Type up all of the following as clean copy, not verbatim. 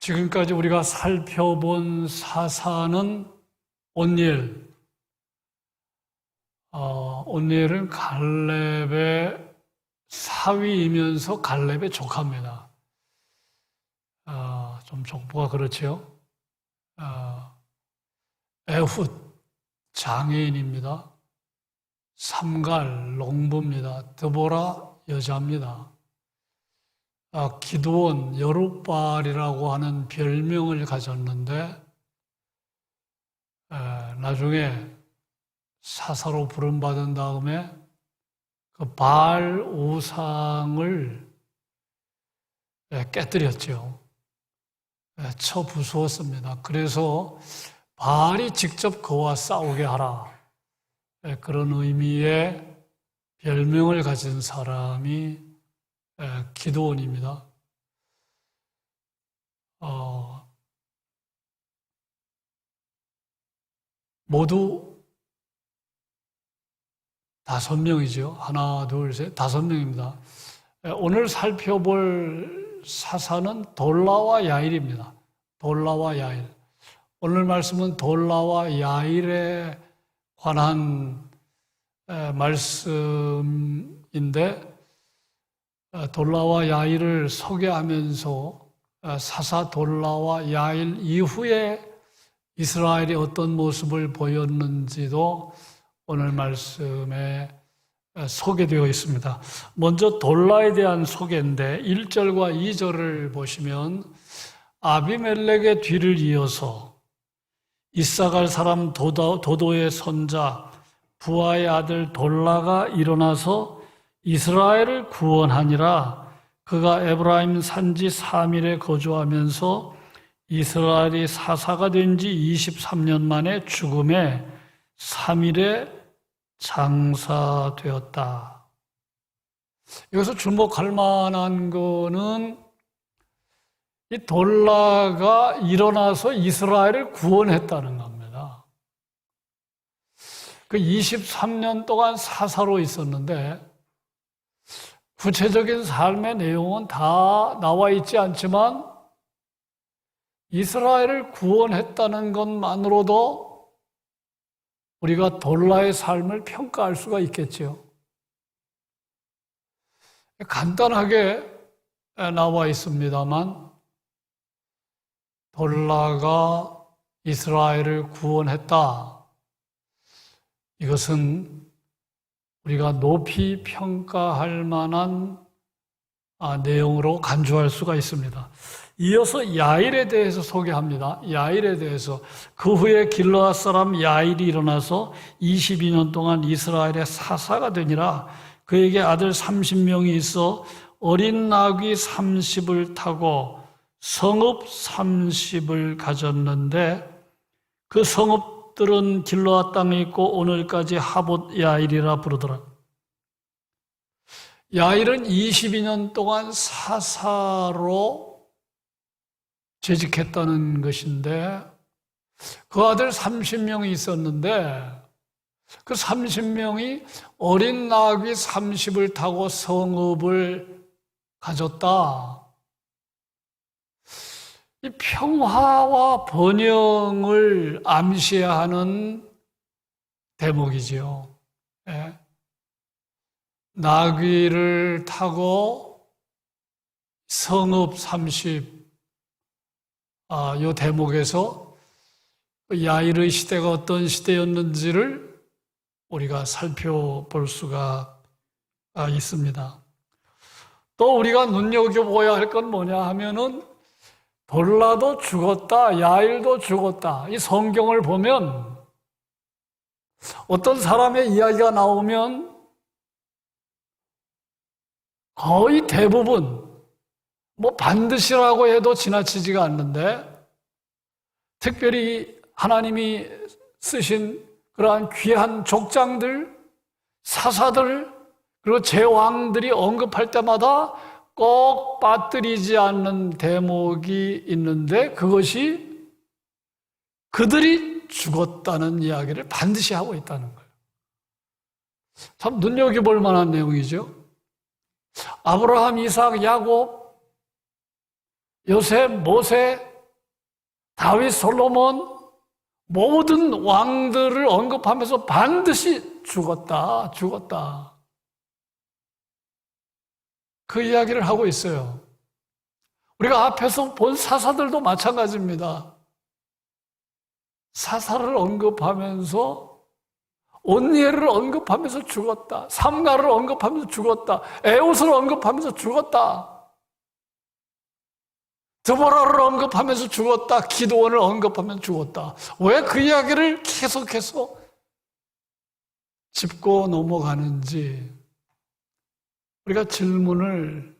지금까지 우리가 살펴본 사사는 온니엘. 온니엘은 갈렙의 사위이면서 갈렙의 조카입니다. 좀 족보가 그렇죠. 에훗 장애인입니다. 삼갈 농부입니다. 드보라 여자입니다. 기드온 여룻바알이라고 하는 별명을 가졌는데 나중에 사사로 부름받은 다음에 그 바알 우상을 깨뜨렸죠. 쳐 부수었습니다. 그래서 바알이 직접 그와 싸우게 하라. 그런 의미의 별명을 가진 사람이 기드온입니다. 모두 5명이죠. 하나, 둘, 셋, 5명입니다. 오늘 살펴볼 사사는 돌라와 야일입니다. 돌라와 야일. 오늘 말씀은 돌라와 야일에 관한 말씀인데 돌라와 야일을 소개하면서 사사 돌라와 야일 이후에 이스라엘이 어떤 모습을 보였는지도 오늘 말씀에 소개되어 있습니다. 먼저 돌라에 대한 소개인데 1절과 2절을 보시면 아비멜렉의 뒤를 이어서 이사갈 사람 도도의 손자 부하의 아들 돌라가 일어나서 이스라엘을 구원하니라. 그가 에브라임 산지 사밀에 거주하면서 이스라엘이 사사가 된 지 23년 만에 죽음에 사밀에 장사되었다. 여기서 주목할 만한 거는 이 돌라가 일어나서 이스라엘을 구원했다는 겁니다. 그 23년 동안 사사로 있었는데 구체적인 삶의 내용은 다 나와 있지 않지만 이스라엘을 구원했다는 것만으로도 우리가 돌라의 삶을 평가할 수가 있겠지요. 간단하게 나와 있습니다만 돌라가 이스라엘을 구원했다. 이것은 우리가 높이 평가할 만한 내용으로 간주할 수가 있습니다. 이어서 야일에 대해서 소개합니다. 야일에 대해서 그 후에 길르앗 사람 야일이 일어나서 22년 동안 이스라엘의 사사가 되니라. 그에게 아들 30명이 있어 어린 나귀 30을 타고 성읍 30을 가졌는데 그 성읍들은 길르앗 땅에 있고 오늘까지 하봇 야일이라 부르더라. 야일은 22년 동안 사사로 재직했다는 것인데 그 아들 30명이 있었는데 그 30명이 어린 나귀 30을 타고 성읍을 가졌다. 이 평화와 번영을 암시해야 하는 대목이지요. 예. 나귀를 타고 성읍 30, 이 대목에서 야일의 시대가 어떤 시대였는지를 우리가 살펴볼 수가 있습니다. 또 우리가 눈여겨보아야 할 건 뭐냐 하면은 돌라도 죽었다, 야일도 죽었다. 이 성경을 보면 어떤 사람의 이야기가 나오면 거의 대부분 반드시라고 해도 지나치지가 않는데 특별히 하나님이 쓰신 그러한 귀한 족장들, 사사들, 그리고 제왕들이 언급할 때마다 꼭 빠뜨리지 않는 대목이 있는데 그것이 그들이 죽었다는 이야기를 반드시 하고 있다는 거예요. 참 눈여겨볼 만한 내용이죠. 아브라함, 이삭, 야곱, 요셉, 모세, 다윗, 솔로몬 모든 왕들을 언급하면서 반드시 죽었다, 죽었다. 그 이야기를 하고 있어요. 우리가 앞에서 본 사사들도 마찬가지입니다. 사사를 언급하면서 온니엘을 언급하면서 죽었다. 삼가를 언급하면서 죽었다. 에옷을 언급하면서 죽었다. 드보라를 언급하면서 죽었다. 기드온을 언급하면서 죽었다. 왜 그 이야기를 계속해서 짚고 넘어가는지 우리가 질문을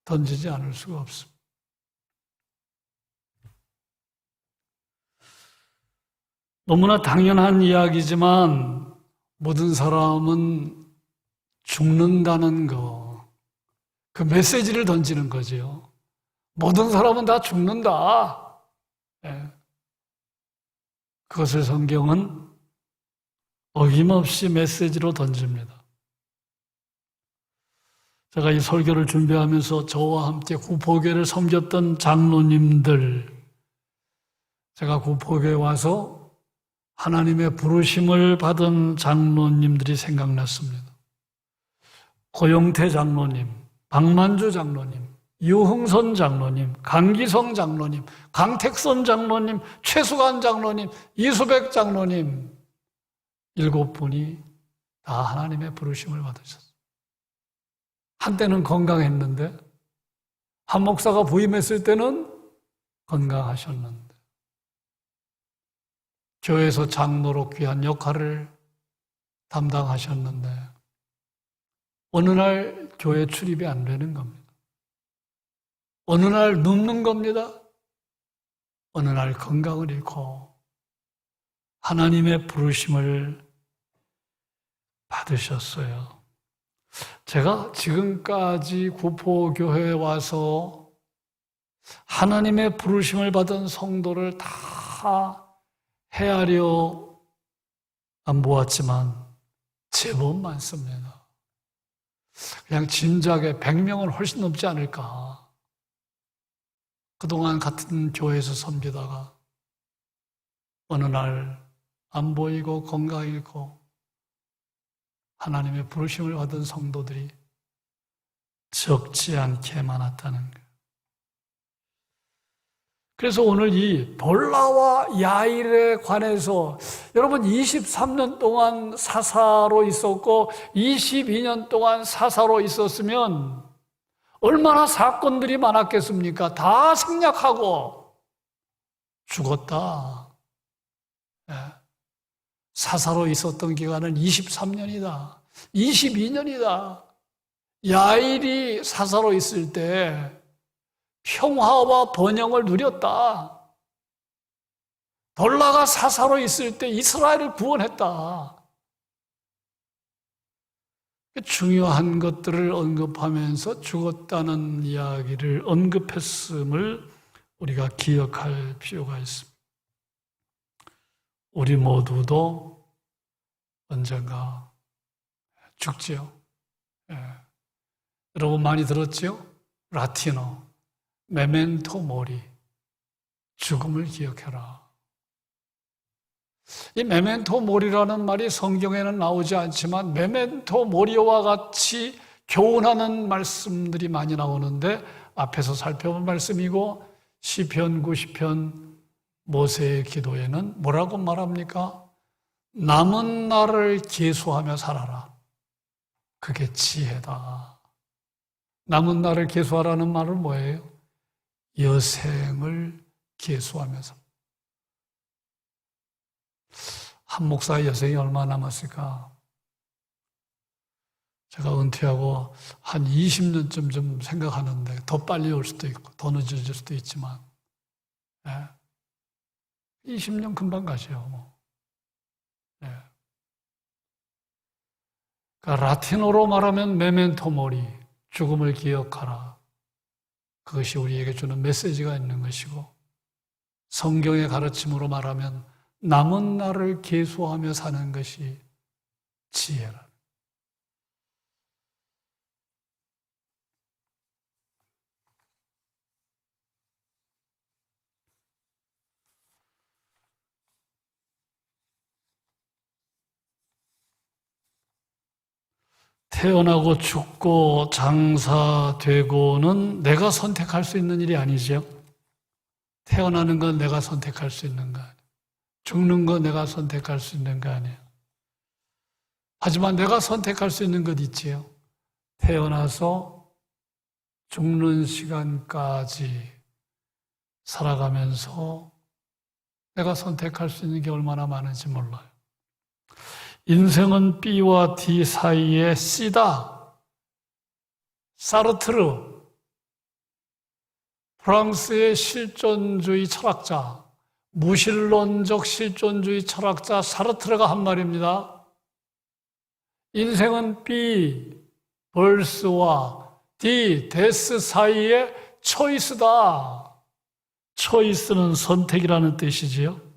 던지지 않을 수가 없습니다. 너무나 당연한 이야기지만 모든 사람은 죽는다는 거, 그 메시지를 던지는 거죠. 모든 사람은 다 죽는다. 네. 그것을 성경은 어김없이 메시지로 던집니다. 제가 이 설교를 준비하면서 저와 함께 구포교를 섬겼던 장로님들, 제가 구포교에 와서 하나님의 부르심을 받은 장로님들이 생각났습니다. 고영태 장로님, 박만주 장로님, 유흥선 장로님, 강기성 장로님, 강택선 장로님, 최수관 장로님, 이수백 장로님 7분이 다 하나님의 부르심을 받으셨어요. 한때는 건강했는데 한 목사가 부임했을 때는 건강하셨는데 교회에서 장로로 귀한 역할을 담당하셨는데 어느 날 교회 출입이 안 되는 겁니다. 어느 날 눕는 겁니다. 어느 날 건강을 잃고 하나님의 부르심을 받으셨어요. 제가 지금까지 구포교회에 와서 하나님의 부르심을 받은 성도를 다 헤아려 안 보았지만 제법 많습니다. 그냥 진작에 100명은 훨씬 넘지 않을까. 그동안 같은 교회에서 섬기다가 어느 날 안 보이고 건강 잃고 하나님의 부르심을 받은 성도들이 적지 않게 많았다는 거예요. 그래서 오늘 이 볼라와 야일에 관해서 여러분 23년 동안 사사로 있었고 22년 동안 사사로 있었으면 얼마나 사건들이 많았겠습니까? 다 생략하고 죽었다. 네. 사사로 있었던 기간은 23년이다. 22년이다. 야일이 사사로 있을 때 평화와 번영을 누렸다. 볼라가 사사로 있을 때 이스라엘을 구원했다. 중요한 것들을 언급하면서 죽었다는 이야기를 언급했음을 우리가 기억할 필요가 있습니다. 우리 모두도 언젠가 죽지요. 예. 여러분 많이 들었지요? 라틴어, 메멘토 모리, 죽음을 기억해라. 이 메멘토 모리라는 말이 성경에는 나오지 않지만 메멘토 모리와 같이 교훈하는 말씀들이 많이 나오는데 앞에서 살펴본 말씀이고 시편 90편 모세의 기도에는 뭐라고 말합니까? 남은 날을 계수하며 살아라. 그게 지혜다. 남은 날을 계수하라는 말은 뭐예요? 여생을 계수하면서. 한 목사의 여생이 얼마나 남았을까? 제가 은퇴하고 한 20년쯤 좀 생각하는데 더 빨리 올 수도 있고 더 늦어질 수도 있지만 20년 금방 가죠. 뭐. 그러니까 라틴어로 말하면 메멘토 모리, 죽음을 기억하라. 그것이 우리에게 주는 메시지가 있는 것이고 성경의 가르침으로 말하면 남은 날을 계수하며 사는 것이 지혜라. 태어나고 죽고 장사되고는 내가 선택할 수 있는 일이 아니죠. 태어나는 건 내가 선택할 수 있는 거 아니에요. 죽는 건 내가 선택할 수 있는 거 아니에요. 하지만 내가 선택할 수 있는 것 있지요. 태어나서 죽는 시간까지 살아가면서 내가 선택할 수 있는 게 얼마나 많은지 몰라요. 인생은 B와 D 사이의 C다. 사르트르, 프랑스의 실존주의 철학자, 무신론적 실존주의 철학자 사르트르가 한 말입니다. 인생은 B, 벌스와 D, 데스 사이의 초이스다. 초이스는 선택이라는 뜻이지요.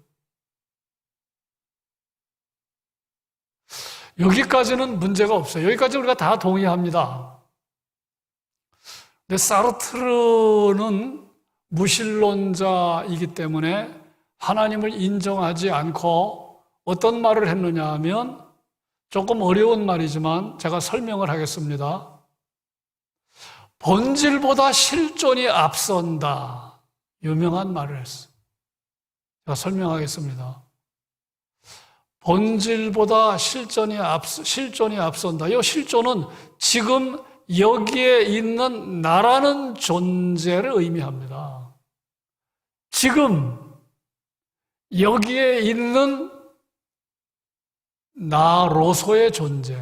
여기까지는 문제가 없어요. 여기까지 우리가 다 동의합니다. 근데 사르트르는 무신론자이기 때문에 하나님을 인정하지 않고 어떤 말을 했느냐 하면 조금 어려운 말이지만 제가 설명을 하겠습니다. 본질보다 실존이 앞선다. 유명한 말을 했어요. 제가 설명하겠습니다. 본질보다 실존이 앞선다. 이 실존은 지금 여기에 있는 나라는 존재를 의미합니다. 지금 여기에 있는 나로서의 존재.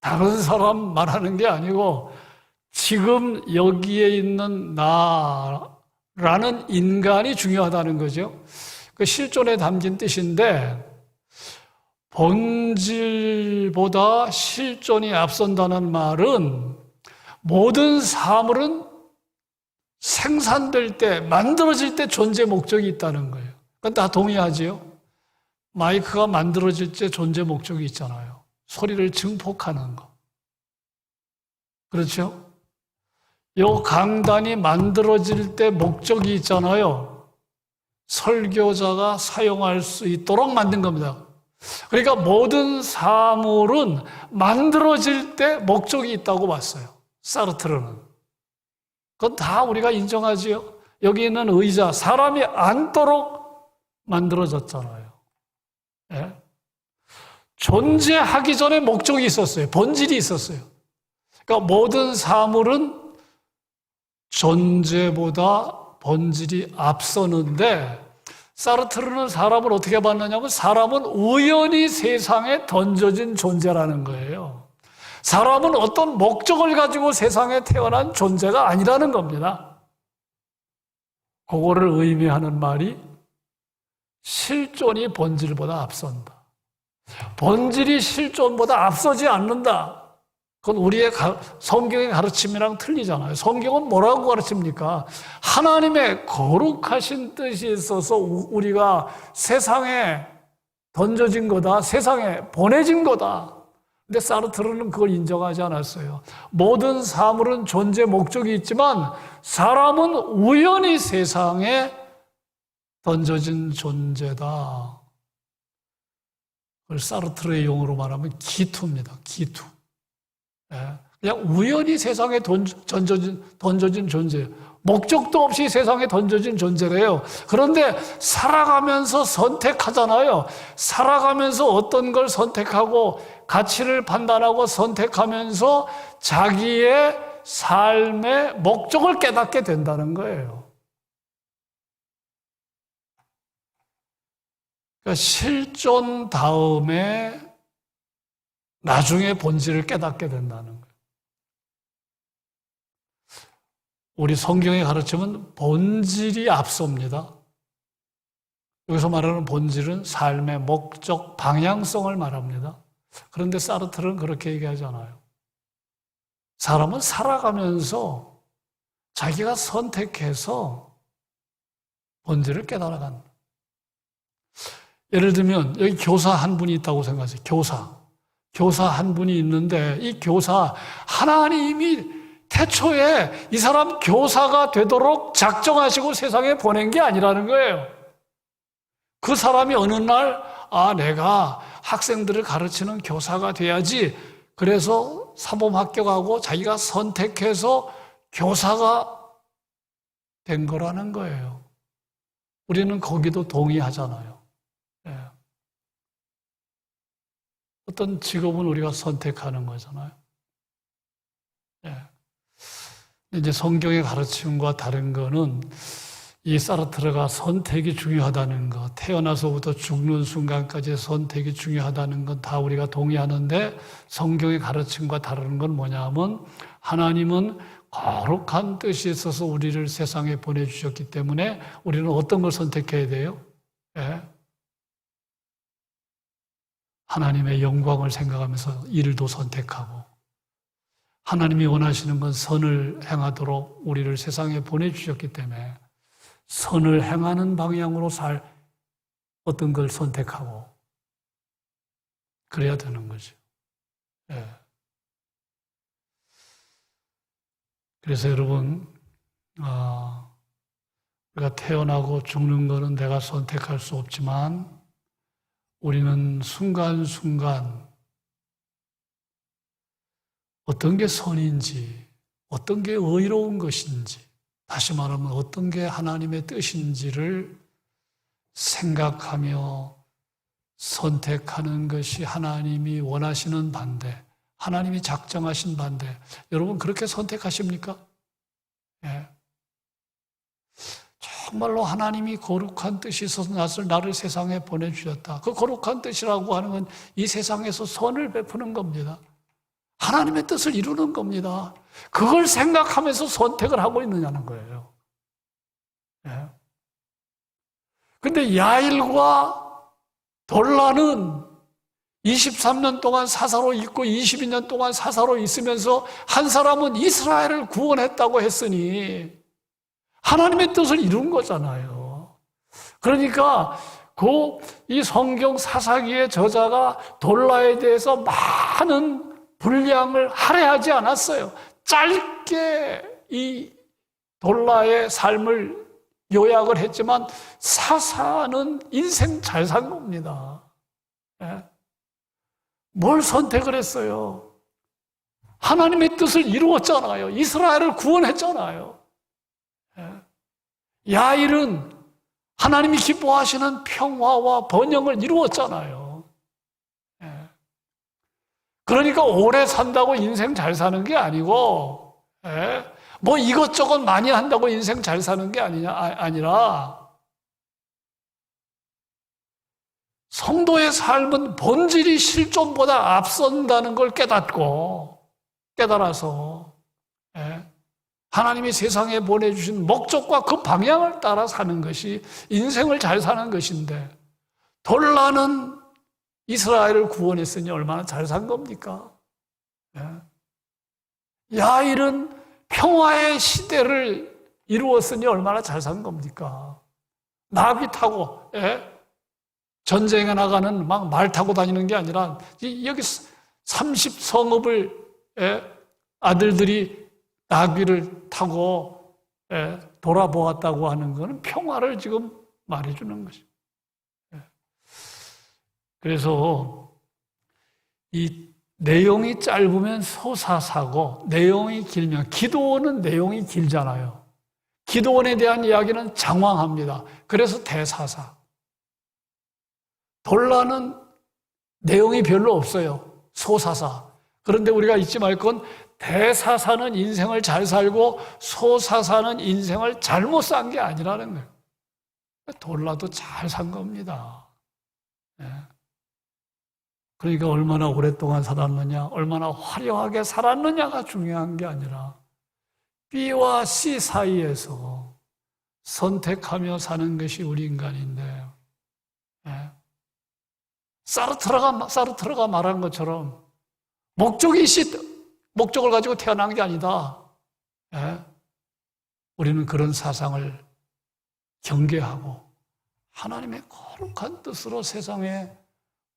다른 사람 말하는 게 아니고 지금 여기에 있는 나라는 인간이 중요하다는 거죠. 그 실존에 담긴 뜻인데 본질보다 실존이 앞선다는 말은 모든 사물은 생산될 때, 만들어질 때 존재 목적이 있다는 거예요. 그건 다 동의하지요? 마이크가 만들어질 때 존재 목적이 있잖아요. 소리를 증폭하는 거. 그렇죠? 요 강단이 만들어질 때 목적이 있잖아요. 설교자가 사용할 수 있도록 만든 겁니다. 그러니까 모든 사물은 만들어질 때 목적이 있다고 봤어요. 사르트르는. 그건 다 우리가 인정하지요. 여기 있는 의자, 사람이 앉도록 만들어졌잖아요. 예? 존재하기 전에 목적이 있었어요. 본질이 있었어요. 그러니까 모든 사물은 존재보다 본질이 앞서는데 사르트르는 사람을 어떻게 봤느냐면 사람은 우연히 세상에 던져진 존재라는 거예요. 사람은 어떤 목적을 가지고 세상에 태어난 존재가 아니라는 겁니다. 그거를 의미하는 말이 실존이 본질보다 앞선다. 본질이 실존보다 앞서지 않는다. 그건 우리의 성경의 가르침이랑 틀리잖아요. 성경은 뭐라고 가르칩니까? 하나님의 거룩하신 뜻이 있어서 우리가 세상에 던져진 거다. 세상에 보내진 거다. 근데 사르트르는 그걸 인정하지 않았어요. 모든 사물은 존재 목적이 있지만 사람은 우연히 세상에 던져진 존재다. 그걸 사르트르의 용어로 말하면 기투입니다. 기투. 그냥 우연히 세상에 던져진 존재. 목적도 없이 세상에 던져진 존재래요. 그런데 살아가면서 선택하잖아요. 살아가면서 어떤 걸 선택하고 가치를 판단하고 선택하면서 자기의 삶의 목적을 깨닫게 된다는 거예요. 그러니까 실존 다음에 나중에 본질을 깨닫게 된다는 거예요. 우리 성경의 가르침은 본질이 앞섭니다. 여기서 말하는 본질은 삶의 목적, 방향성을 말합니다. 그런데 사르트르는 그렇게 얘기하잖아요. 사람은 살아가면서 자기가 선택해서 본질을 깨달아간다. 예를 들면 여기 교사 한 분이 있다고 생각하세요. 교사 한 분이 있는데 이 교사 하나님이 태초에 이 사람 교사가 되도록 작정하시고 세상에 보낸 게 아니라는 거예요. 그 사람이 어느 날 내가 학생들을 가르치는 교사가 돼야지 그래서 사범 합격하고 자기가 선택해서 교사가 된 거라는 거예요. 우리는 거기도 동의하잖아요. 예. 어떤 직업은 우리가 선택하는 거잖아요. 예. 이제 성경의 가르침과 다른 거는 이 사르트르가 선택이 중요하다는 것, 태어나서부터 죽는 순간까지 선택이 중요하다는 건 다 우리가 동의하는데 성경의 가르침과 다른 건 뭐냐면 하나님은 거룩한 뜻이 있어서 우리를 세상에 보내주셨기 때문에 우리는 어떤 걸 선택해야 돼요? 예? 하나님의 영광을 생각하면서 일도 선택하고 하나님이 원하시는 건 선을 행하도록 우리를 세상에 보내주셨기 때문에 선을 행하는 방향으로 어떤 걸 선택하고 그래야 되는 거죠. 예. 그래서 여러분, 우리가 태어나고 죽는 거는 내가 선택할 수 없지만 우리는 순간순간 어떤 게 선인지, 어떤 게 의로운 것인지, 다시 말하면 어떤 게 하나님의 뜻인지를 생각하며 선택하는 것이 하나님이 원하시는 반대, 하나님이 작정하신 반대. 여러분 그렇게 선택하십니까? 예. 정말로 하나님이 거룩한 뜻이 있어서 나를 세상에 보내주셨다. 그 거룩한 뜻이라고 하는 건 이 세상에서 선을 베푸는 겁니다. 하나님의 뜻을 이루는 겁니다. 그걸 생각하면서 선택을 하고 있느냐는 거예요. 예. 근데 야일과 돌라는 23년 동안 사사로 있고 22년 동안 사사로 있으면서 한 사람은 이스라엘을 구원했다고 했으니 하나님의 뜻을 이룬 거잖아요. 그러니까 이 성경 사사기의 저자가 돌라에 대해서 많은 분량을 할애하지 않았어요. 짧게 이 돌라의 삶을 요약을 했지만 사사는 인생 잘 산 겁니다. 예? 뭘 선택을 했어요? 하나님의 뜻을 이루었잖아요. 이스라엘을 구원했잖아요. 예? 야일은 하나님이 기뻐하시는 평화와 번영을 이루었잖아요. 예? 그러니까 오래 산다고 인생 잘 사는 게 아니고, 예? 뭐 이것저것 많이 한다고 인생 잘 사는 게 아니라 성도의 삶은 본질이 실존보다 앞선다는 걸 깨달아서 하나님이 세상에 보내주신 목적과 그 방향을 따라 사는 것이 인생을 잘 사는 것인데 돌라는 이스라엘을 구원했으니 얼마나 잘 산 겁니까? 야일은 평화의 시대를 이루었으니 얼마나 잘 산 겁니까? 나귀 타고 전쟁에 나가는 막 말 타고 다니는 게 아니라 여기 30성읍을 아들들이 나귀를 타고 돌아보았다고 하는 것은 평화를 지금 말해주는 것이죠. 그래서 이 내용이 짧으면 소사사고 내용이 길면 기도원은 내용이 길잖아요. 기도원에 대한 이야기는 장황합니다. 그래서 대사사. 돌라는 내용이 별로 없어요. 소사사. 그런데 우리가 잊지 말 건 대사사는 인생을 잘 살고 소사사는 인생을 잘못 산 게 아니라는 거예요. 돌라도 잘 산 겁니다. 그러니까 얼마나 오랫동안 살았느냐, 얼마나 화려하게 살았느냐가 중요한 게 아니라 B와 C 사이에서 선택하며 사는 것이 우리 인간인데 사르트르가 말한 것처럼 목적을 가지고 태어난 게 아니다. 우리는 그런 사상을 경계하고 하나님의 거룩한 뜻으로 세상에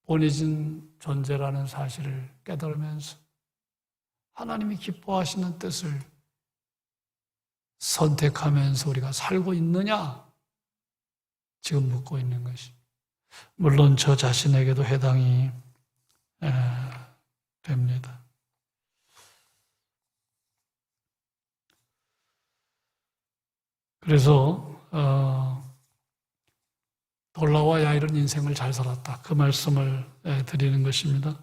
보내진 존재라는 사실을 깨달으면서 하나님이 기뻐하시는 뜻을 선택하면서 우리가 살고 있느냐? 지금 묻고 있는 것이. 물론 저 자신에게도 해당이 됩니다. 그래서 돌라와 야일은 인생을 잘 살았다. 그 말씀을 드리는 것입니다.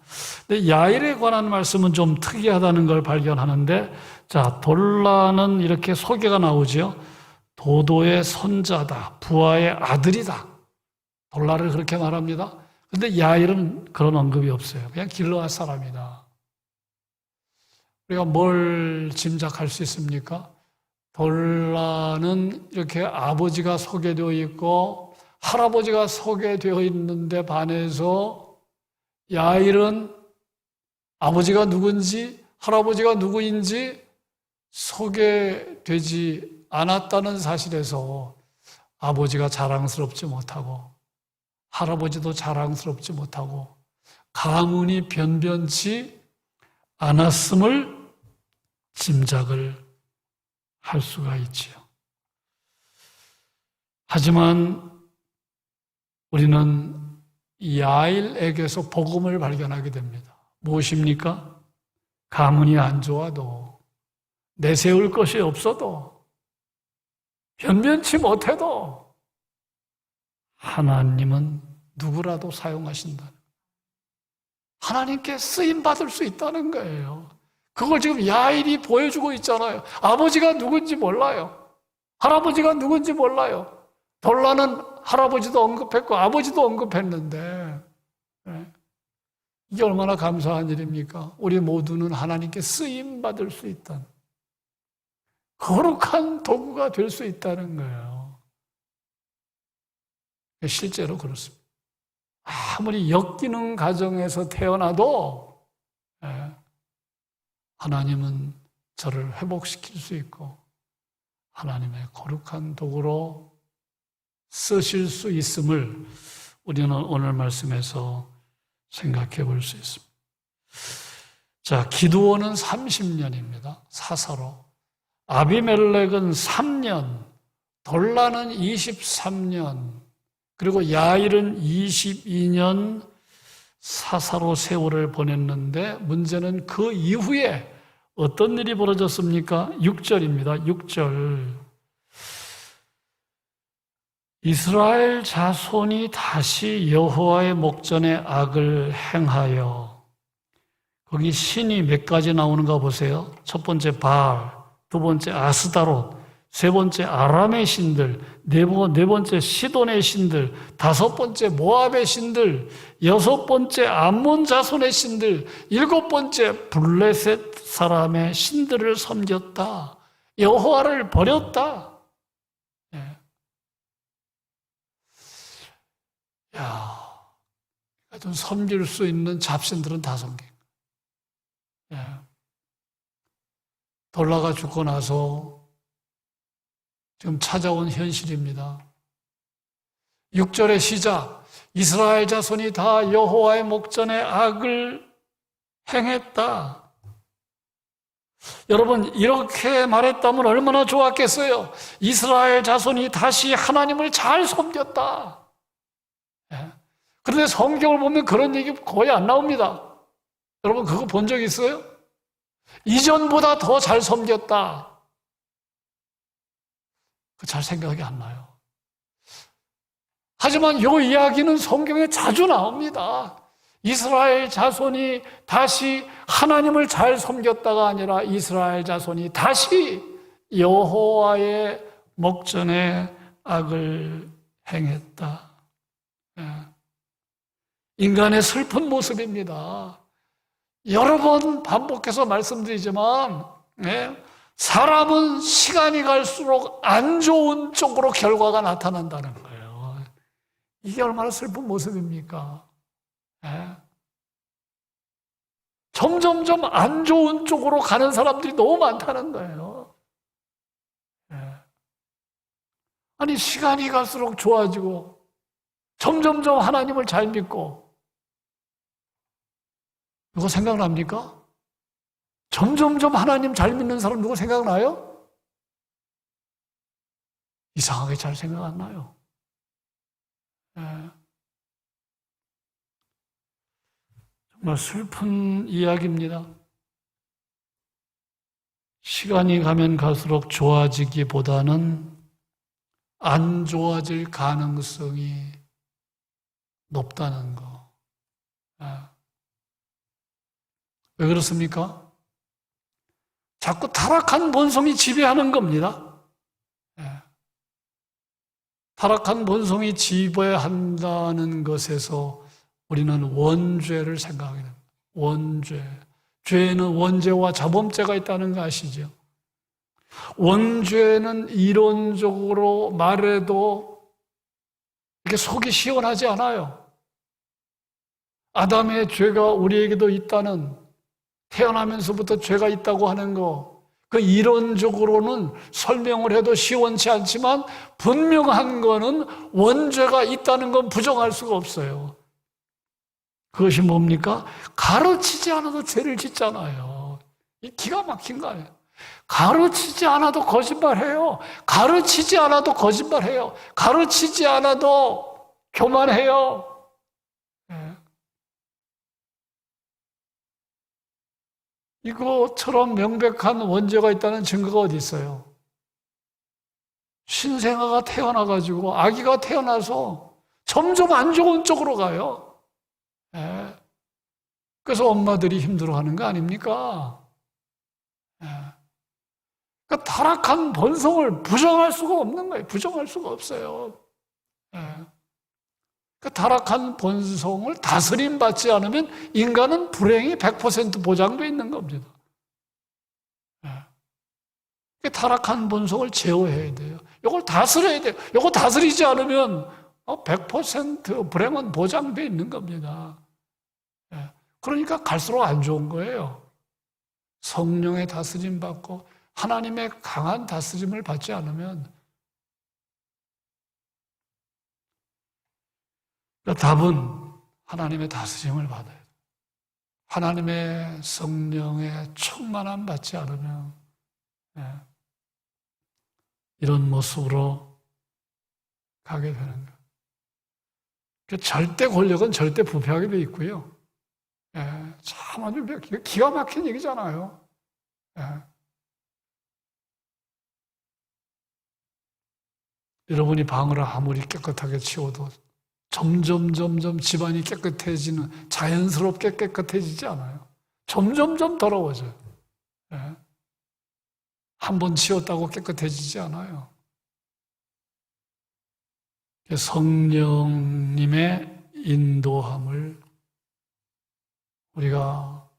근데 야일에 관한 말씀은 좀 특이하다는 걸 발견하는데, 자, 돌라는 이렇게 소개가 나오죠. 도도의 손자다. 부하의 아들이다. 돌라를 그렇게 말합니다. 근데 야일은 그런 언급이 없어요. 그냥 길르앗 사람이다. 우리가 뭘 짐작할 수 있습니까? 돌라는 이렇게 아버지가 소개되어 있고 할아버지가 소개되어 있는데 반해서 야일은 아버지가 누군지 할아버지가 누구인지 소개되지 않았다는 사실에서 아버지가 자랑스럽지 못하고 할아버지도 자랑스럽지 못하고 가문이 변변치 않았음을 짐작을 할 수가 있지요. 하지만 우리는 야일에게서 복음을 발견하게 됩니다. 무엇입니까? 가문이 안 좋아도 내세울 것이 없어도 변변치 못해도 하나님은 누구라도 사용하신다. 하나님께 쓰임받을 수 있다는 거예요. 그걸 지금 야일이 보여주고 있잖아요. 아버지가 누군지 몰라요. 할아버지가 누군지 몰라요. 돌라는 할아버지도 언급했고 아버지도 언급했는데 이게 얼마나 감사한 일입니까? 우리 모두는 하나님께 쓰임받을 수 있다는 거룩한 도구가 될 수 있다는 거예요. 실제로 그렇습니다. 아무리 역기능 가정에서 태어나도 하나님은 저를 회복시킬 수 있고 하나님의 거룩한 도구로 쓰실 수 있음을 우리는 오늘 말씀에서 생각해 볼 수 있습니다. 자, 기드온은 30년입니다. 사사로. 아비멜렉은 3년, 돌라는 23년, 그리고 야일은 22년 사사로 세월을 보냈는데 문제는 그 이후에 어떤 일이 벌어졌습니까? 6절입니다. 6절. 이스라엘 자손이 다시 여호와의 목전에 악을 행하여, 거기 신이 몇 가지 나오는가 보세요. 첫 번째 바알, 두 번째 아스다롯, 세 번째 아람의 신들, 네 번째 시돈의 신들, 다섯 번째 모압의 신들, 여섯 번째 암몬 자손의 신들, 일곱 번째 블레셋 사람의 신들을 섬겼다. 여호와를 버렸다. 좀 섬길 수 있는 잡신들은 다 섬긴 거예요. 돌라가 죽고 나서 지금 찾아온 현실입니다. 6절의 시작, 이스라엘 자손이 다 여호와의 목전에 악을 행했다. 여러분, 이렇게 말했다면 얼마나 좋았겠어요. 이스라엘 자손이 다시 하나님을 잘 섬겼다. 그런데 성경을 보면 그런 얘기 거의 안 나옵니다. 여러분, 그거 본 적 있어요? 이전보다 더 잘 섬겼다. 잘 생각이 안 나요. 하지만 이 이야기는 성경에 자주 나옵니다. 이스라엘 자손이 다시 하나님을 잘 섬겼다가 아니라 이스라엘 자손이 다시 여호와의 목전에 악을 행했다. 인간의 슬픈 모습입니다. 여러 번 반복해서 말씀드리지만 사람은 시간이 갈수록 안 좋은 쪽으로 결과가 나타난다는 거예요. 이게 얼마나 슬픈 모습입니까? 점점점 안 좋은 쪽으로 가는 사람들이 너무 많다는 거예요. 아니, 시간이 갈수록 좋아지고 점점점 하나님을 잘 믿고, 누구 생각납니까? 점점점 하나님 잘 믿는 사람 누구 생각나요? 이상하게 잘 생각 안 나요. 정말 슬픈 이야기입니다. 시간이 가면 갈수록 좋아지기보다는 안 좋아질 가능성이 높다는 거. 왜 그렇습니까? 자꾸 타락한 본성이 지배하는 겁니다. 타락한 본성이 지배한다는 것에서 우리는 원죄를 생각하게 됩니다. 원죄. 죄에는 원죄와 자범죄가 있다는 거 아시죠? 원죄는 이론적으로 말해도 이렇게 속이 시원하지 않아요. 아담의 죄가 우리에게도 있다는, 태어나면서부터 죄가 있다고 하는 거, 그 이론적으로는 설명을 해도 시원치 않지만 분명한 거는 원죄가 있다는 건 부정할 수가 없어요. 그것이 뭡니까? 가르치지 않아도 죄를 짓잖아요. 이 기가 막힌 거예요. 가르치지 않아도 거짓말해요. 가르치지 않아도 거짓말해요. 가르치지 않아도 교만해요. 이것처럼 명백한 원죄가 있다는 증거가 어디 있어요? 신생아가 태어나가지고 아기가 태어나서 점점 안 좋은 쪽으로 가요. 그래서 엄마들이 힘들어하는 거 아닙니까? 그 타락한 본성을 부정할 수가 없는 거예요. 부정할 수가 없어요. 그 타락한 본성을 다스림받지 않으면 인간은 불행이 100% 보장되어 있는 겁니다. 그 타락한 본성을 제어해야 돼요. 이걸 다스려야 돼요. 이거 다스리지 않으면 100% 불행은 보장되어 있는 겁니다. 그러니까 갈수록 안 좋은 거예요. 성령의 다스림 받고 하나님의 강한 다스림을 받지 않으면 답은 하나님의 다스림을 받아야 돼요. 하나님의 성령의 충만함 받지 않으면 이런 모습으로 가게 되는 거예요. 절대 권력은 절대 부패하게 되어 있고요. 참 아주 기가 막힌 얘기잖아요. 여러분이 방을 아무리 깨끗하게 치워도 점점 집안이 깨끗해지는, 자연스럽게 깨끗해지지 않아요. 점점 더러워져요. 한 번 치웠다고 깨끗해지지 않아요. 성령님의 인도함을 우리가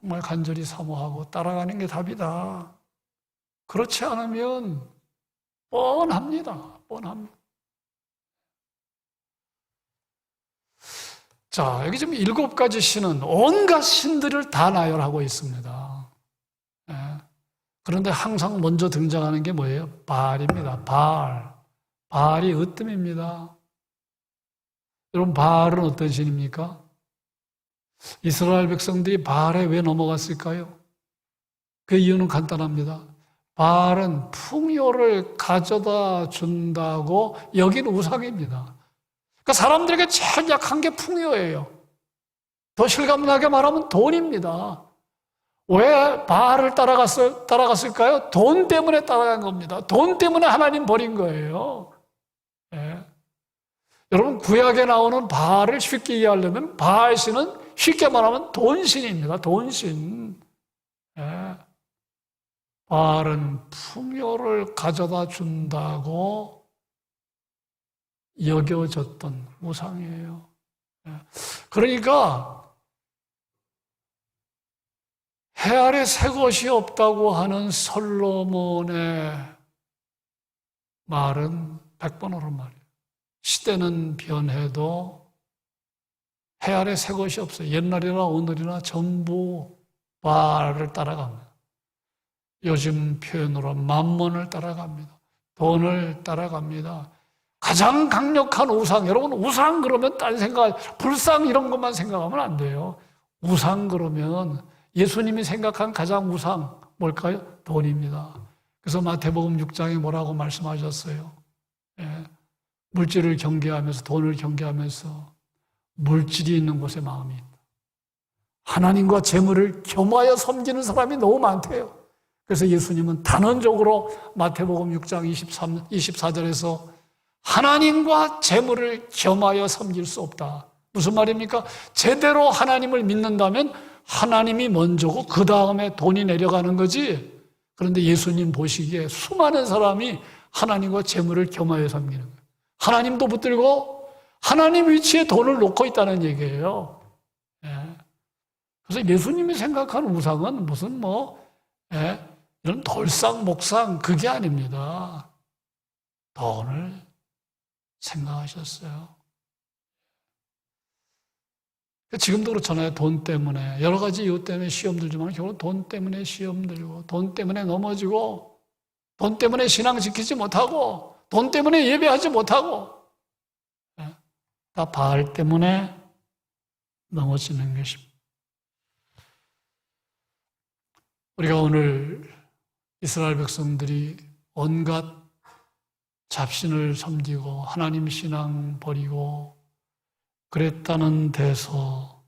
정말 간절히 사모하고 따라가는 게 답이다. 그렇지 않으면 뻔합니다. 자, 여기 지금 7가지 신은 온갖 신들을 다 나열하고 있습니다. 그런데 항상 먼저 등장하는 게 뭐예요? 바알입니다. 바알이 으뜸입니다. 여러분, 바알은 어떤 신입니까? 이스라엘 백성들이 바알에 왜 넘어갔을까요? 그 이유는 간단합니다. 바알은 풍요를 가져다 준다고 여긴 우상입니다. 그러니까 사람들에게 제일 약한 게 풍요예요. 더 실감나게 말하면 돈입니다. 왜 바알을 따라갔을까요? 돈 때문에 따라간 겁니다. 돈 때문에 하나님 버린 거예요. 여러분, 구약에 나오는 바알을 쉽게 이해하려면 바알신은 쉽게 말하면 돈신입니다. 돈신. 바알은 풍요를 가져다 준다고 여겨졌던 우상이에요. 그러니까 해 아래 새 것이 없다고 하는 솔로몬의 말은 100번 옳은 말이에요. 시대는 변해도 해 아래 새 것이 없어요. 옛날이나 오늘이나 전부 바알을 따라갑니다. 요즘 표현으로 만몬을 따라갑니다. 돈을 따라갑니다. 가장 강력한 우상, 여러분 우상 그러면 딴 생각, 불상 이런 것만 생각하면 안 돼요. 우상 그러면 예수님이 생각한 가장 우상 뭘까요? 돈입니다. 그래서 마태복음 6장에 뭐라고 말씀하셨어요? 물질을 경계하면서, 돈을 경계하면서 물질이 있는 곳에 마음이 있다. 하나님과 재물을 겸하여 섬기는 사람이 너무 많대요. 그래서 예수님은 단언적으로 마태복음 6장 24절에서 하나님과 재물을 겸하여 섬길 수 없다. 무슨 말입니까? 제대로 하나님을 믿는다면 하나님이 먼저고 그 다음에 돈이 내려가는 거지. 그런데 예수님 보시기에 수많은 사람이 하나님과 재물을 겸하여 섬기는 거예요. 하나님도 붙들고 하나님 위치에 돈을 놓고 있다는 얘기예요. 예. 그래서 예수님이 생각하는 우상은 무슨 이런 돌상, 목상 그게 아닙니다. 돈을 생각하셨어요. 지금도 그렇잖아요. 돈 때문에 여러 가지 이유 때문에 시험 들지만 결국 돈 때문에 시험 들고 돈 때문에 넘어지고 돈 때문에 신앙 지키지 못하고 돈 때문에 예배하지 못하고 다 바알 때문에 넘어지는 것입니다. 우리가 오늘 이스라엘 백성들이 온갖 잡신을 섬기고 하나님 신앙 버리고 그랬다는 데서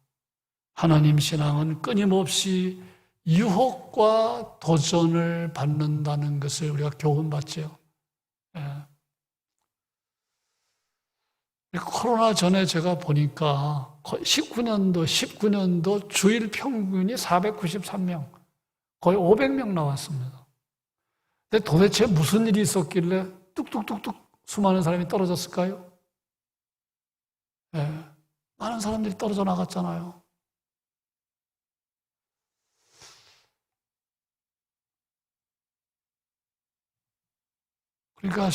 하나님 신앙은 끊임없이 유혹과 도전을 받는다는 것을 우리가 교훈받죠. 코로나 전에 제가 보니까 19년도 주일 평균이 493명, 거의 500명 나왔습니다. 근데 도대체 무슨 일이 있었길래 뚝뚝뚝뚝 수많은 사람이 떨어졌을까요? 많은 사람들이 떨어져 나갔잖아요. 그러니까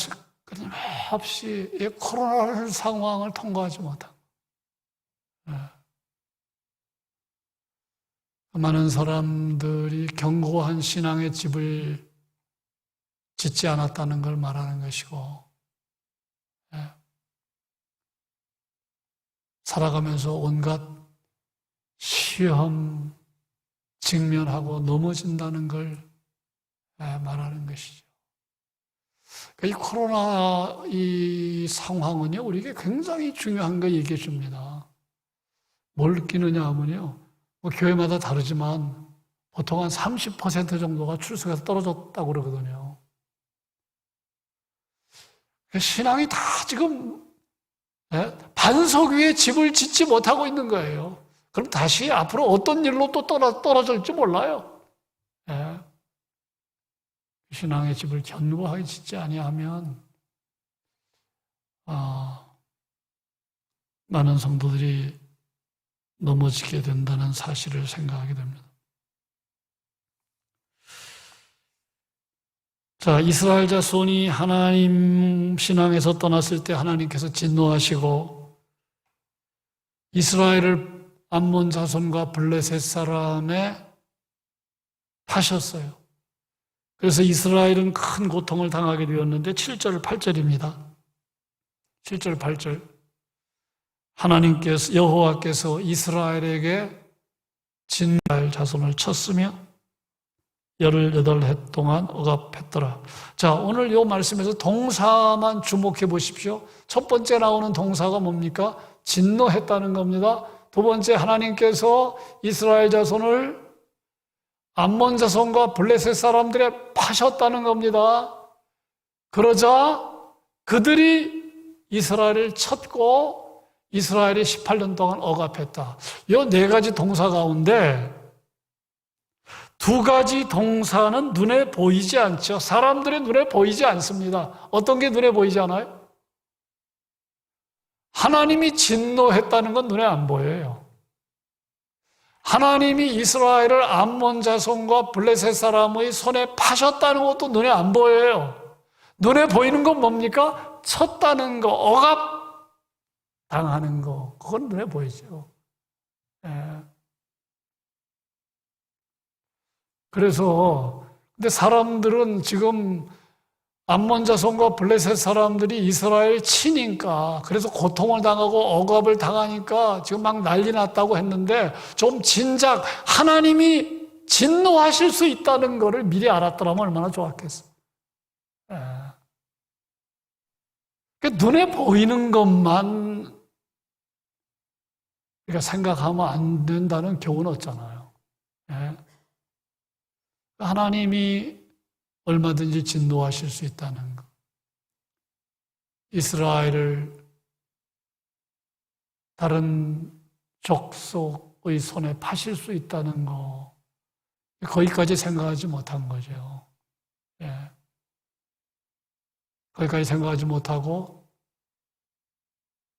끊임없이 이 코로나 상황을 통과하지 못한 많은 사람들이 견고한 신앙의 집을 짓지 않았다는 걸 말하는 것이고 살아가면서 온갖 시험 직면하고 넘어진다는 걸 말하는 것이죠. 이 코로나 이 상황은요, 우리에게 굉장히 중요한 걸 얘기해 줍니다. 뭘 느끼느냐 하면요, 교회마다 다르지만 보통 한 30% 정도가 출석에서 떨어졌다고 그러거든요. 신앙이 다 지금 반석 위에 집을 짓지 못하고 있는 거예요. 그럼 다시 앞으로 어떤 일로 또 떨어질지 몰라요. 신앙의 집을 견고하게 짓지 아니하면 많은 성도들이 넘어지게 된다는 사실을 생각하게 됩니다. 자, 이스라엘 자손이 하나님 신앙에서 떠났을 때 하나님께서 진노하시고 이스라엘을 암몬 자손과 블레셋 사람에 파셨어요. 그래서 이스라엘은 큰 고통을 당하게 되었는데 7절, 8절입니다. 7절, 8절. 하나님께서, 여호와께서 이스라엘에게 진노할 자손을 쳤으며 18해 동안 억압했더라. 자, 오늘 이 말씀에서 동사만 주목해 보십시오. 첫 번째 나오는 동사가 뭡니까? 진노했다는 겁니다. 두 번째, 하나님께서 이스라엘 자손을 암몬 자손과 블레셋 사람들에 파셨다는 겁니다. 그러자 그들이 이스라엘을 쳤고 이스라엘이 18년 동안 억압했다. 이 네 가지 동사 가운데 두 가지 동사는 눈에 보이지 않죠. 사람들의 눈에 보이지 않습니다. 어떤 게 눈에 보이지 않아요? 하나님이 진노했다는 건 눈에 안 보여요. 하나님이 이스라엘을 암몬 자손과 블레셋 사람의 손에 파셨다는 것도 눈에 안 보여요. 눈에 보이는 건 뭡니까? 쳤다는 거, 억압 당하는 거, 그건 눈에 보이죠. 그래서 근데 사람들은 지금 암몬 자손과 블레셋 사람들이 이스라엘 치니까 그래서 고통을 당하고 억압을 당하니까 지금 막 난리 났다고 했는데 좀 진작 하나님이 진노하실 수 있다는 것을 미리 알았더라면 얼마나 좋았겠어. 눈에 보이는 것만 우리가 생각하면 안 된다는 교훈은 없잖아요. 하나님이 얼마든지 진노하실 수 있다는 것. 이스라엘을 다른 족속의 손에 파실 수 있다는 거, 거기까지 생각하지 못한 거죠. 예. 거기까지 생각하지 못하고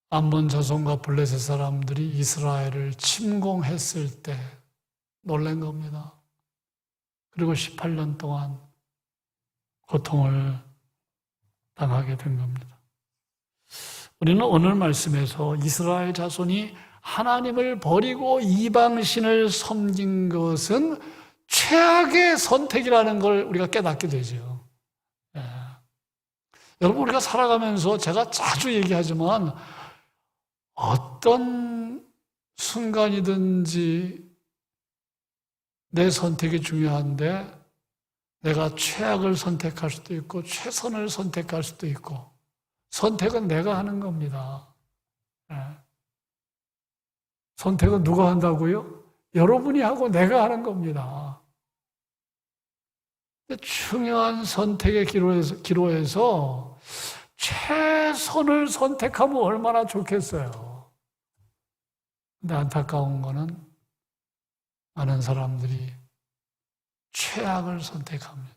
암몬 자손과 블레셋 사람들이 이스라엘을 침공했을 때 놀란 겁니다. 그리고 18년 동안 고통을 당하게 된 겁니다. 우리는 오늘 말씀에서 이스라엘 자손이 하나님을 버리고 이방신을 섬긴 것은 최악의 선택이라는 걸 우리가 깨닫게 되죠. 예. 여러분, 우리가 살아가면서 제가 자주 얘기하지만 어떤 순간이든지 내 선택이 중요한데 내가 최악을 선택할 수도 있고 최선을 선택할 수도 있고 선택은 내가 하는 겁니다. 예. 선택은 누가 한다고요? 여러분이 하고 내가 하는 겁니다. 중요한 선택의 기로에서 최선을 선택하면 얼마나 좋겠어요. 근데 안타까운 거는 많은 사람들이 최악을 선택합니다.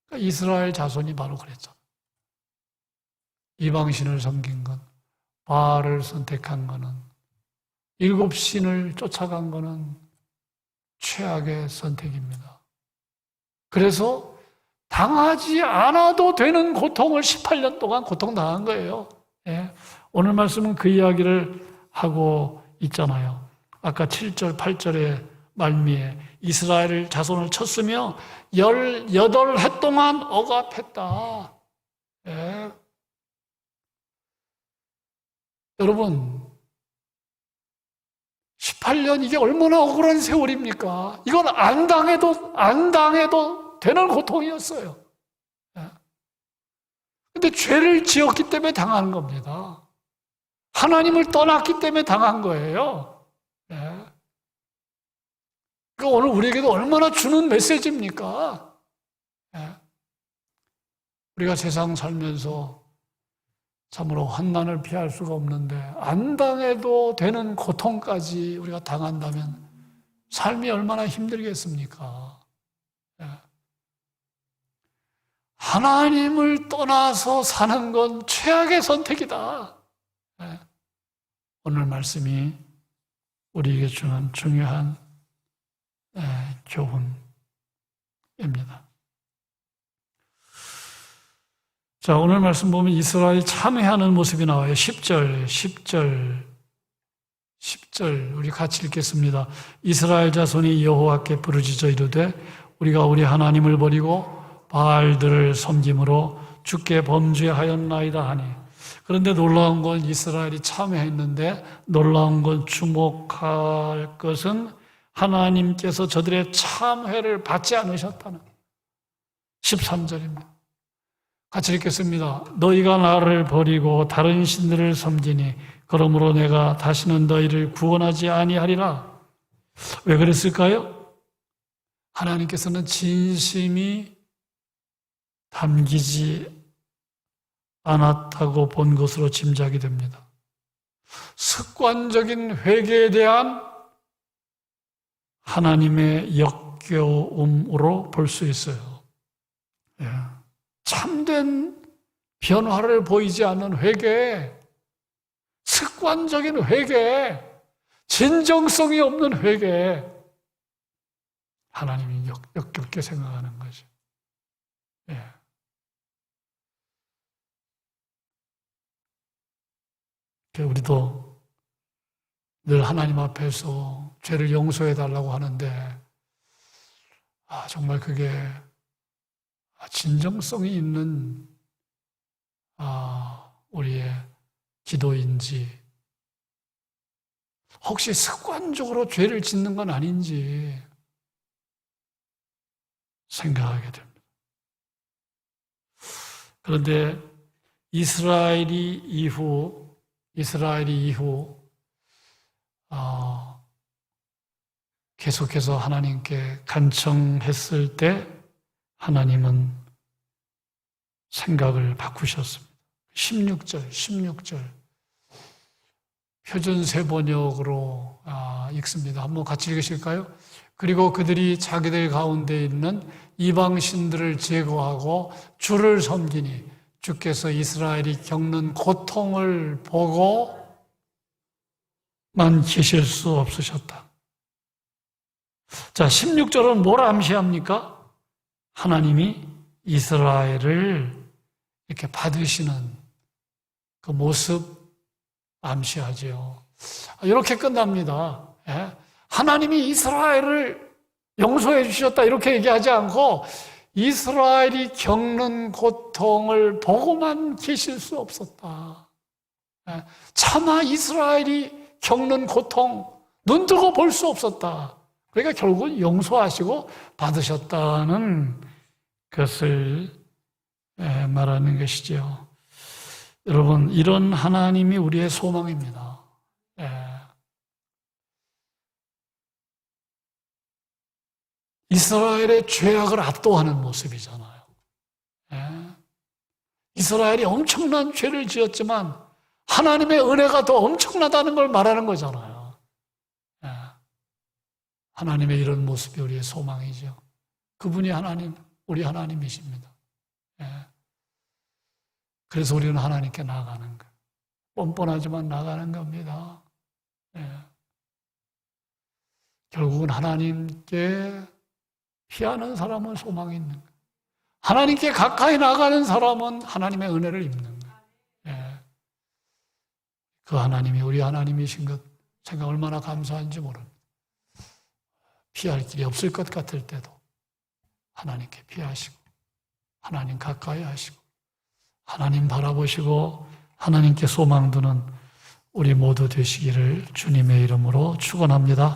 그러니까 이스라엘 자손이 바로 그랬죠. 이방신을 섬긴 것, 바알을 선택한 거는, 일곱 신을 쫓아간 거는 최악의 선택입니다. 그래서 당하지 않아도 되는 고통을 18년 동안 고통당한 거예요. 예. 오늘 말씀은 그 이야기를 하고 있잖아요. 아까 7절, 8절의 말미에 이스라엘 자손을 쳤으며 18해 동안 억압했다. 예. 여러분, 18년 이게 얼마나 억울한 세월입니까? 이건 안 당해도 되는 고통이었어요. 근데 죄를 지었기 때문에 당하는 겁니다. 하나님을 떠났기 때문에 당한 거예요. 그러니까 오늘 우리에게도 얼마나 주는 메시지입니까? 우리가 세상 살면서 참으로 환난을 피할 수가 없는데 안 당해도 되는 고통까지 우리가 당한다면 삶이 얼마나 힘들겠습니까? 하나님을 떠나서 사는 건 최악의 선택이다. 오늘 말씀이 우리에게 주는 중요한 교훈입니다. 자, 오늘 말씀 보면 이스라엘이 참회하는 모습이 나와요. 10절 우리 같이 읽겠습니다. 이스라엘 자손이 여호와께 부르짖어 이르되 우리가 우리 하나님을 버리고 바알들을 섬김으로 주께 범죄하였나이다 하니. 그런데 놀라운 건 이스라엘이 참회했는데 놀라운 건 주목할 것은 하나님께서 저들의 참회를 받지 않으셨다는 13절입니다. 같이 읽겠습니다. 너희가 나를 버리고 다른 신들을 섬기니 그러므로 내가 다시는 너희를 구원하지 아니하리라. 왜 그랬을까요? 하나님께서는 진심이 담기지 않았다고 본 것으로 짐작이 됩니다. 습관적인 회개에 대한 하나님의 역겨움으로 볼 수 있어요. 참된 변화를 보이지 않는 회개, 습관적인 회개, 진정성이 없는 회개, 하나님이 역겹게 생각하는 거죠. 우리도 늘 하나님 앞에서 죄를 용서해 달라고 하는데 정말 그게 진정성이 있는 우리의 기도인지 혹시 습관적으로 죄를 짓는 건 아닌지 생각하게 됩니다. 그런데 이스라엘이 이후 계속해서 하나님께 간청했을 때 하나님은 생각을 바꾸셨습니다. 16절. 표준세 번역으로 읽습니다. 한번 같이 읽으실까요? 그리고 그들이 자기들 가운데 있는 이방신들을 제거하고 주를 섬기니 주께서 이스라엘이 겪는 고통을 보고만 계실 수 없으셨다. 자, 16절은 뭘 암시합니까? 하나님이 이스라엘을 이렇게 받으시는 그 모습 암시하죠. 이렇게 끝납니다. 하나님이 이스라엘을 용서해 주셨다 이렇게 얘기하지 않고 이스라엘이 겪는 고통을 보고만 계실 수 없었다. 차마 이스라엘이 겪는 고통 눈뜨고 볼 수 없었다. 그러니까 결국은 용서하시고 받으셨다는 것을 말하는 것이죠. 여러분, 이런 하나님이 우리의 소망입니다. 이스라엘의 죄악을 압도하는 모습이잖아요. 이스라엘이 엄청난 죄를 지었지만 하나님의 은혜가 더 엄청나다는 걸 말하는 거잖아요. 하나님의 이런 모습이 우리의 소망이죠. 그분이 하나님, 우리 하나님이십니다. 그래서 우리는 하나님께 나아가는 거예요. 뻔뻔하지만 나가는 겁니다. 결국은 하나님께 피하는 사람은 소망이 있는 거예요. 하나님께 가까이 나가는 사람은 하나님의 은혜를 입는 거예요. 그 하나님이 우리 하나님이신 것 생각 얼마나 감사한지 모릅니다. 피할 길이 없을 것 같을 때도 하나님께 피하시고 하나님 가까이 하시고 하나님 바라보시고 하나님께 소망 두는 우리 모두 되시기를 주님의 이름으로 축원합니다.